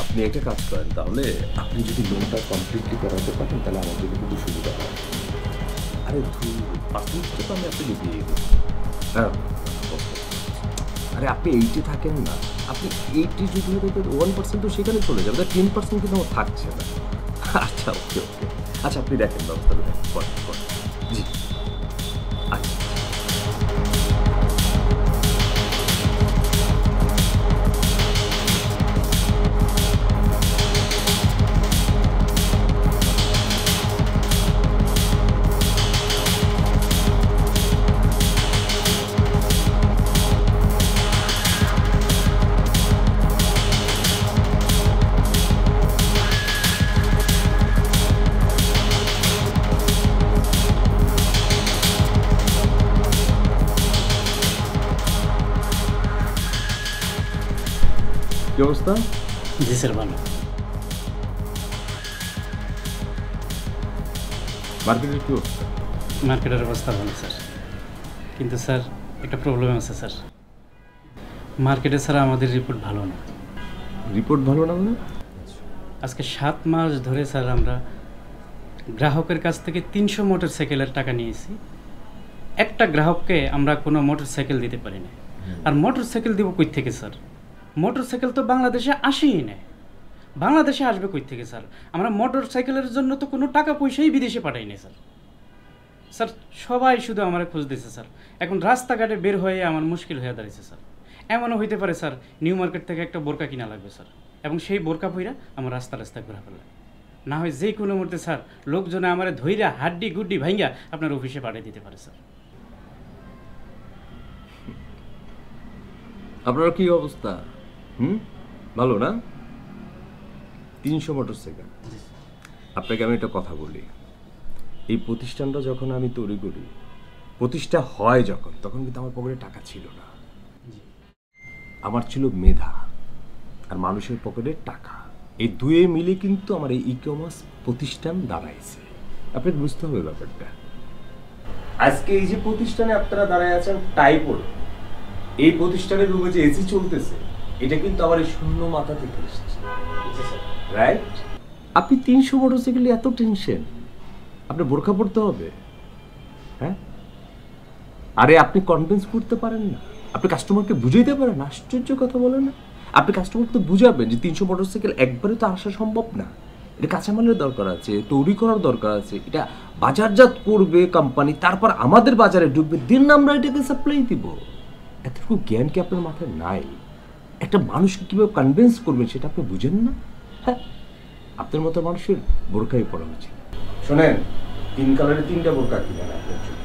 আপনি একটা কাজ করেন, তাহলে আপনি যদি লোনটা কমপ্লিটলি করাতে পারেন তাহলে আমাদের কিন্তু সুবিধা হয়। আরে পার্সেন্টেজটা তো আমি আপনাকে দিয়ে দেবো। হ্যাঁ, আরে আপনি 80 থাকেন না, আপনি 80 যদি 1% তো সেখানে চলে যাবে, 10% কিন্তু আমার থাকছে না। আচ্ছা ওকে ওকে, আচ্ছা আপনি দেখেন ব্যবস্থাটা দেখেন, করেন জি। আচ্ছা কি অবস্থা? জি স্যার ভালো। মার্কেটের কি অবস্থা? মার্কেটের অবস্থা ভালো স্যার, কিন্তু স্যার একটা প্রবলেম আছে স্যার। মার্কেটে স্যার আমাদের রিপোর্ট ভালো না। রিপোর্ট ভালো না মানে? আজকে 7 মাস ধরে স্যার আমরা গ্রাহকের কাছ থেকে 300 মোটরসাইকেলের টাকা নিয়েছি, একটা গ্রাহককে আমরা কোনো মোটরসাইকেল দিতে পারি না। আর মোটরসাইকেল দেবো কই থেকে স্যার? মোটরসাইকেল তো বাংলাদেশে আসেই না, বাংলাদেশে আসবে কই থেকে স্যার? আমরা মোটরসাইকেলের জন্য তো কোনো টাকা পয়সাই বিদেশে পাঠাই না স্যার। স্যার সবাই শুধু আমার খোঁজ দিয়েছে স্যার, এখন রাস্তাঘাটে বের হয়ে আমার মুশকিল হয়ে দাঁড়িয়েছে স্যার। এমনও হইতে পারে স্যার নিউ মার্কেট থেকে একটা বোরকা কিনা লাগবে স্যার, এবং সেই বোরকা পইরা আমার রাস্তায় ঘোরা ফেলে, না হয় যে কোনো মুহূর্তে স্যার লোকজনে আমার ধইরা হাড্ডি গুড্ডি ভাঙ্গা আপনার অফিসে পাঠিয়ে দিতে পারে স্যার। আপনার কি অবস্থা? ভালো না? 300 মোটরসাইকেল। আপনাকে আমি একটা কথা বলি, এই প্রতিষ্ঠানটা যখন আমি তৈরি করি, প্রতিষ্ঠা হয় যখন, তখন কিন্তু আমার পকেটে টাকা ছিল না, আমার ছিল মেধা আর মানুষের পকেটে টাকা। এই দুয়ে মিলে কিন্তু আমার এই ই-কমার্স প্রতিষ্ঠান দাঁড়াইছে। আপনাকে বুঝতে হবে ব্যাপারটা। আজকে এই যে প্রতিষ্ঠানে আপনারা দাঁড়ায় আছেন টাই পড়ে, এই প্রতিষ্ঠানের রুমে যে এসি চলতেছে, এটা কিন্তু আমার এই শূন্য মাথা থেকে এসেছে, রাইট? আপনি 300 মোটরসাইকেলে এত টেনশন, আপনি বোরকা পড়তে হবে? হ্যাঁ, আরে আপনি কনভিন্স করতে পারেন না, আপনি কাস্টমারকে বুঝাইতে পারেন? আশ্চর্য কথা বলেন না। আপনি কাস্টমারকে বুঝাবেন যে 300 মোটরসাইকেল একবারে তো আসা সম্ভব না, এটা কাঁচামালের দরকার আছে, তৈরি করার দরকার আছে, এটা বাজারজাত করবে কোম্পানি, তারপর আমাদের বাজারে ঢুকবে, দিন আমরা এটাকে সাপ্লাই দিব। এতটুকু জ্ঞান কি আপনার মাথায় নাই? একটা মানুষকে কীভাবে কনভিন্স করবেন সেটা আপনি বুঝেন না? হ্যাঁ, আপনার মতো মানুষের বোরকাই পড়া উচিত। শোনেন, 3 কালারে 3টা বোরকা কিনেন আপনার জন্য।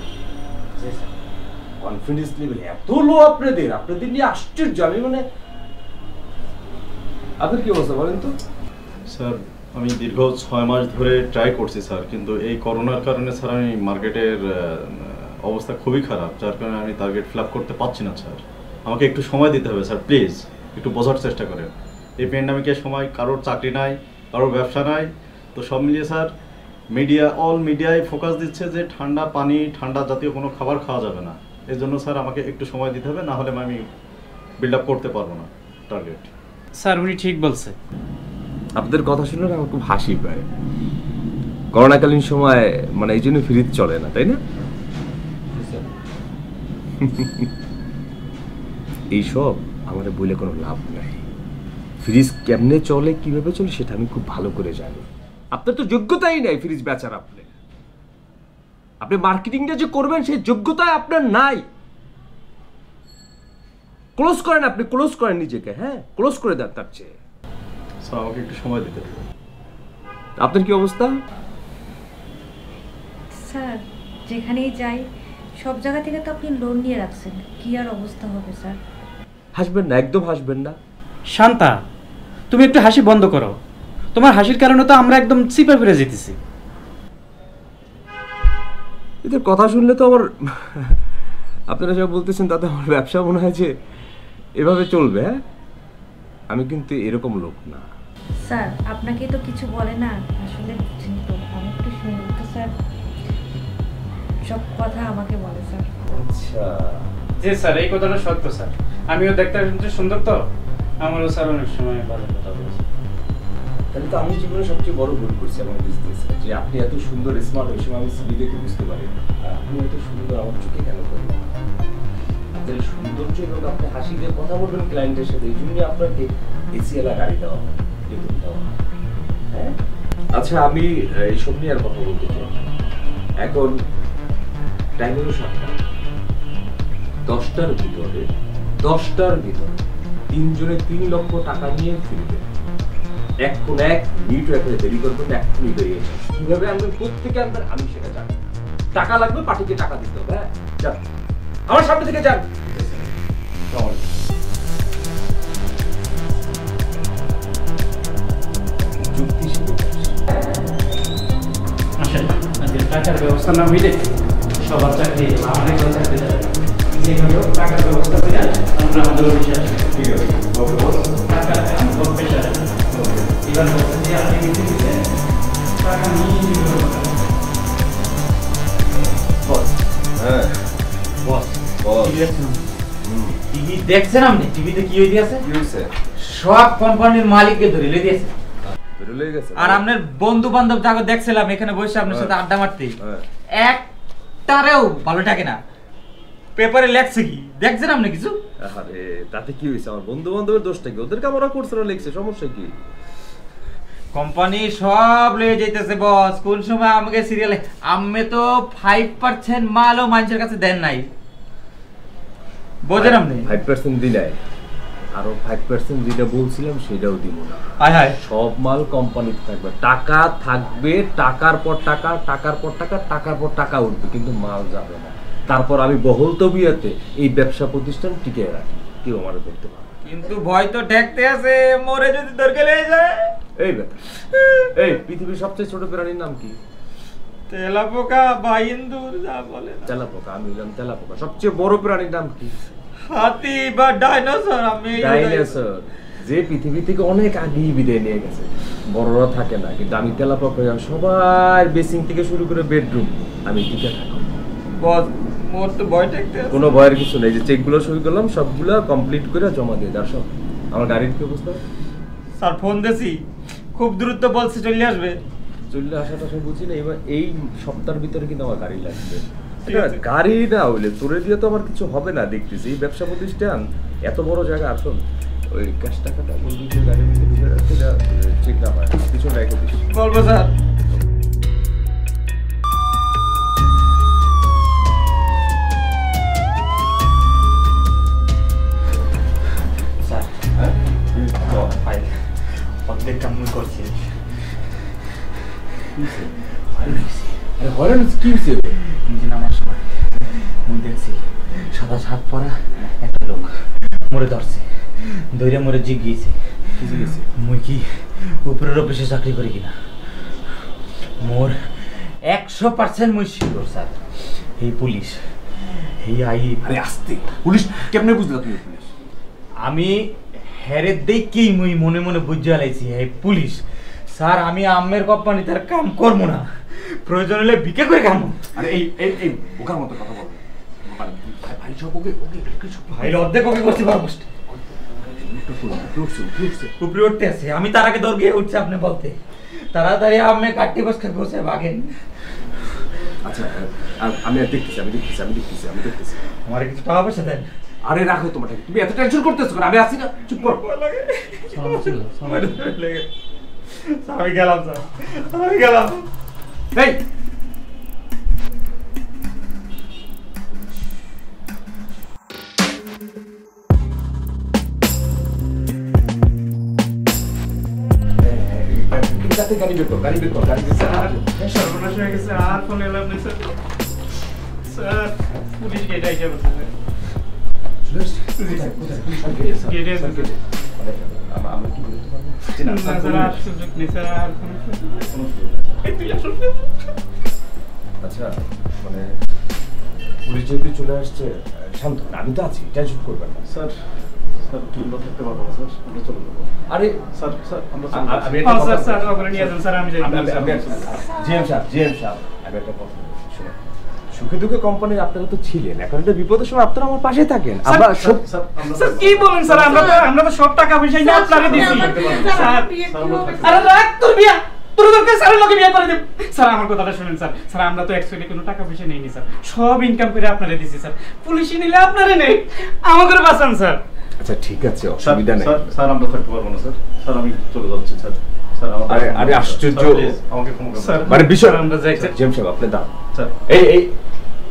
কনফিডেন্স লেভেল এত লো আপনাদের নিয়ে আশ্চর্য। আমি মানে আপনার কি অবস্থা বলেন তো? স্যার আমি দীর্ঘ 6 মাস ধরে ট্রাই করছি স্যার, কিন্তু এই করোনার কারণে স্যার আমি মার্কেটের অবস্থা খুবই খারাপ, যার কারণে আমি টার্গেট ফিল আপ করতে পারছি না স্যার। আমাকে একটু সময় দিতে হবে স্যার, প্লিজ একটু বোঝার চেষ্টা করেন। এই প্যান্ডামিকের সময় কারোর চাকরি নাই, কারোর ব্যবসা নাই, তো সব মিলিয়ে স্যার অল মিডিয়ায় ফোকাস দিচ্ছে যে ঠান্ডা পানি, ঠান্ডা জাতীয় কোনো খাবার খাওয়া যাবে না। এই জন্য স্যার আমাকে একটু সময় দিতে হবে, না হলে আমি বিল্ড আপ করতে পারবো না টার্গেট। স্যার উনি ঠিক বলছে। আপনাদের কথা শুনলে আমার খুব হাসি পায়। করোনাকালীন সময় মানে এই জন্য ফ্রিজ চলে না, তাই না? এইসব আমাদের বলে কোনো লাভ নাই। ফ্রিজ কেমনে চলে, কিভাবে চলে সেটা আমি খুব ভালো করে জানি। আপনার তো যোগ্যতাই নাই ফ্রিজ বেচার। আপনি মার্কেটিংটা যে করবেন সেই যোগ্যতা আপনার নাই। ক্লোজ করেন, আপনি ক্লোজ করেন নিজেকে। হ্যাঁ, ক্লোজ করে দেন তার চেয়ে। স্যার আমাকে একটু সময় দিতে হবে। আপনার কি অবস্থা? স্যার যেখানেই যাই সব জায়গা থেকে তো আপনি লোন নিয়ে রাখছেন, কি আর অবস্থা হবে স্যার? হাসবেন না, একদম হাসবেন না। শান্তা, তুমি একটু হাসি বন্ধ করো, তোমার হাসির কারণে তো আমরা একদম চিপে ফিরে যেতেছি। এদের কথা শুনলে তো আমার, আপনারা যা বলতেছেন তাতে আমার ব্যবসা মনে হয় যে এভাবে চলবে। হ্যাঁ, আমি কিন্তু এরকম লোক না। স্যার আপনাকে তো কিছু বলে না, আসলে বুঝছেন তো, আমি একটু শুনি তো স্যার, সব কথা আমাকে বলে স্যার। আচ্ছা জি স্যার, এই কথাটা সত্য স্যার। আমিও দেখতে শুনতে সুন্দর তো, আমারও স্যার অনেক সময় ভালো কথা বলেছে। তাহলে তো আমি জীবনে সবচেয়ে বড় ভুল করছি আমার বুঝতেছি যে আপনি এত সুন্দর স্মার্ট ওই সময় আমি সিবি দেখে বুঝতে পারি আর আপনি এত সুন্দর আমার চোখে কেন করেন আপনার সৌন্দর্য এবং আপনি হাসি দিয়ে কথা বলবেন ক্লায়েন্টের সাথে এই জন্যই আপনাকে এসিএলা গাড়ি দেওয়া বেতন দেওয়া হ্যাঁ আচ্ছা আমি এইসব নিয়ে আর কথা বলতে চাই এখন টাইম হলো 7টা 10টার ভিতরে 3 জনে 3 লক্ষ টাকা নিয়ে ফিরবে এখন 1 মিনিট একটা দেরি করবেন এক্ষুনি বেরিয়ে যাবে কিভাবে আমরা প্রত্যেকে আনবেন আমি সেটা জানি টাকা লাগবে পার্টিকে টাকা দিতে হবে হ্যাঁ যান আমার সামনে থেকে যান যুক্তি টাকার ব্যবস্থা না হইলে সবার চাকরি অনেক চাকরি যাবে যেভাবে টাকার ব্যবস্থা করে আমরা আমাদের অফিসে আসি ঠিক আছে টাকা এখন পেশা এবার বলছেন যে আপনি কিছু দিচ্ছেন টাকা নিয়ে বস হ্যাঁ বস বস টিভি দেখছেন আপনি টিভিতে কি হয়ে গেছে কি হইছে সব কোম্পানির মালিককে ধরে লয়ে দিয়েছে বেরোলে গেছে আর আপনার বন্ধু বান্ধব যাকে দেখছিলাম এখানে বসে আপনার সাথে আড্ডা মারতে একটারেও ভালো থাকে না পেপারে লেখছে কি দেখছেন আপনি কিছু আরে তাতে কি হইছে আমার বন্ধু বান্ধবের দোষটা কি ওদের কামরা করছে না লিখছে সমস্যা কি কোম্পানি সব লয়ে যাইতেছে বস কোন সময় আমাকে সিরিয়ালে আমি তো 5% মালও মানুষের কাছে দেন নাই বোঝেন আপনি 5% দিলাই আরো 5% যেটা বলছিলাম সেটাও দিব না হায় হায় সব মাল কোম্পানিতে থাকবে টাকা থাকবে টাকার পর টাকা টাকার পর টাকা টাকার পর টাকা উঠবে কিন্তু মাল যাবে না তারপর আমি বহল তবিয়াতে এই ব্যবসা প্রতিষ্ঠান টিকিয়ে রাখি কেউ আমারে ধরতে পারবে কিন্তু ভয় তো দেখতে আছে মরে যদি দরকে লয়ে যায় এই বেটা এই পৃথিবীর সবচেয়ে ছোট প্রাণীর নাম কি তেলাপোকা বা ইন্দুর যা বলে তেলাপোকা আমি বললাম তেলাপোকা সবচেয়ে বড় প্রাণীর নাম কি হাতি বা ডাইনোসর আমি ডাইনোসর যে পৃথিবী থেকে অনেক আগেই বিদায় নিয়ে গেছে বড়রা থাকে না কিন্তু আমি তেলাপোকা সবার বেসিং থেকে শুরু করে বেডরুম আমি টিকে থাকি বস মোর তো ভয় দেখতে আছে কোনো ভয়ের কিছু নেই যে চেকগুলো সই করলাম সবগুলো কমপ্লিট করে জমা দিয়ে দাও সব আমার গাড়ির কি অবস্থা স্যার ফোন দিছি খুব দ্রুত বলছে চলে আসবে চললে আসাটা সব বুঝি না এবার এই সপ্তাহের ভিতরে কিন্তু আমার গাড়ি লাগবে ঠিক আছে। গাড়ি না হইলে তোরে দিয়ে তো আমার কিছু হবে না দেখতেছি এই ব্যবসা প্রতিষ্ঠান এত বড় জায়গা আসুন ওই ক্যাশ টাকাটা বলবি যে গাড়ির মধ্যে ঢুকে রাখতে যা ঠিক না হয় কিছু রেখে দিস বলবো স্যার স্যার হ্যাঁ ফাইল অর্ধেক কাম করছি আরে হরেন কি হয়েছে নিজে নামার সময় মুই দেখছি সাদা শার্ট পরা একটা লোক মরে ধরছে দৈরে মরে জিগিয়েছে কিছু গেছে মুই কি উপরের অফিসে চাকরি করি কিনা মোর 100% মুই শিওর স্যার এই পুলিশ এই আরে আস্তে পুলিশ কেমনে বুঝলা তুমি পুলিশ আমি হেরে দেখেই মুই মনে মনে বুঝে আলাইছি এই পুলিশ স্যার আমি আমের কোম্পানি তার কাম করবো না প্রয়োজন হলে ভিক্ষা করে খাবো আরে এই এই এই বোকার মতো কথা বল ভাই ভাই সব ওকে ওকে ভাই অর্ধেক ওকে করতে পারবো উপরে উঠতে আছে আমি তার আগে দৌড় গিয়ে উঠছে আপনি বলতে তাড়াতাড়ি আমি কাটতে বসে বসে ভাগেন আচ্ছা আমি দেখতেছি আমার কিছু টাকা পয়সা দেন আরে রাখো তোমার তুমি এত টেনশন করতেছো কেন আমি আছি না চুপ কর আমি গেলাম স্যার আমি গেলাম এই গাড়ি বের কর সর্বনাশ হয়ে গেছে আর ফোন এলাম না স্যার স্যার পুলিশ গেট আইসা বলছে গেটে আমরা কি বলতে পারবো স্যার আর সুযোগ নেই স্যার আর আচ্ছা মানে পুলিশ যেহেতু চলে আসছে শান্ত আমি তো আছি টেনশন করবেন না স্যার স্যার আমরা থাকতে পারবো না স্যার আমরা চলে যাবো আরে স্যার স্যার আমরা আমি স্যার স্যার ওখানে নিয়ে যান স্যার আমি যাই জিএম সাহেব আমি একটা কথা বলি, শোনো সুখে দুঃখে কোম্পানির আপনারা তো ছিলেন, এখন একটা বিপদের সময় আপনারা আমার পাশে থাকেন। স্যার, আমরা স্যার, স্যার, আমরা- স্যার কি বলেন স্যার, আমরা তো সব টাকা পয়সা নিয়ে আপনাকে দিছি। স্যার, আরে রাখ তোর বিয়া, তোর দরকার স্যারের লগে বিয়া করে দেব। স্যার আমার কথাটা শুনেন স্যার, স্যার আমরা তো অ্যাকচুয়ালি কোনো টাকা পয়সা নেইনি স্যার, সব ইনকাম করে আপনারে দিছি স্যার। পুলিশে নিলে আপনারে নেই, আমাকে বাঁচান স্যার। আচ্ছা ঠিক আছে, স্যার, অসুবিধা নেই। স্যার, স্যার, আমরা থাকতে পারবো না স্যার। স্যার, আমি চলে যাচ্ছি স্যার। স্যার, আরে আশ্চর্য। স্যার, প্লিজ, আমাকে ক্ষমা করুন। স্যার, মানে বিষয় স্যার, আমরা যাই স্যার। জেম সাহেব আপনি দাঁড়ান। স্যার, এই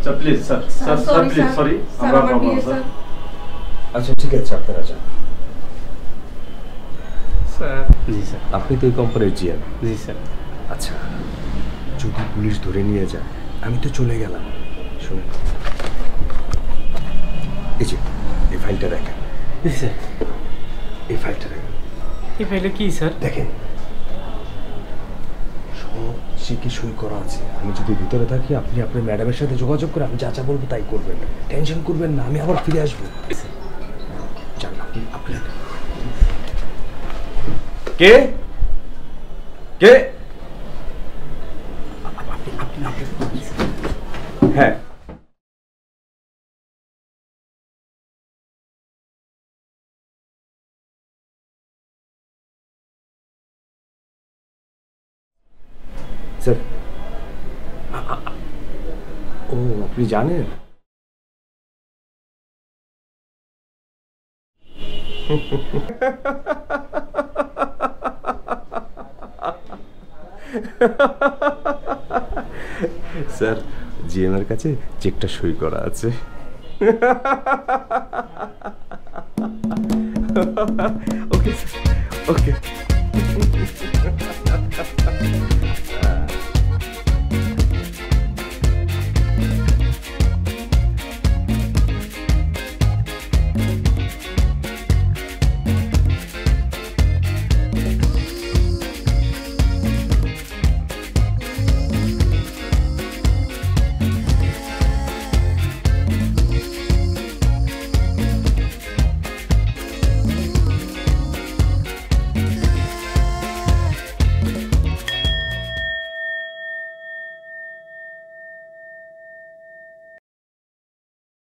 sir, please sir, sir, sir, sorry please, sorry, আমরা আমার পারবো না, বিয়ে স্যার। স্যার। আচ্ছা ঠিক আছে, আপনারা যান। স্যার জি স্যার, আপনি তো এই কোম্পানির জিএম। জি স্যার। আচ্ছা, যদি পুলিশ ধরে নিয়ে যায়, আমি তো চলে গেলাম। শুনুন, এই যে এই ফাইলটা দেখেন, জি স্যার। এই ফাইলটা দেখেন, এই ফাইলে কি স্যার? দেখেন সব চেকে সই করা আছে। আমি যদি ভিতরে থাকি, আপনি আপনার ম্যাডামের সাথে যোগাযোগ করে আমি যা যা বলবো তাই করবেন, টেনশন করবেন না, আমি আবার ফিরে আসবো। যান আপনি, আপনি কে কে আপনি আপনি আপনি হ্যাঁ স্যার। ও আপনি জানেন? স্যার, জিএম এর কাছে চেকটা সই করা আছে। ওকে ওকে।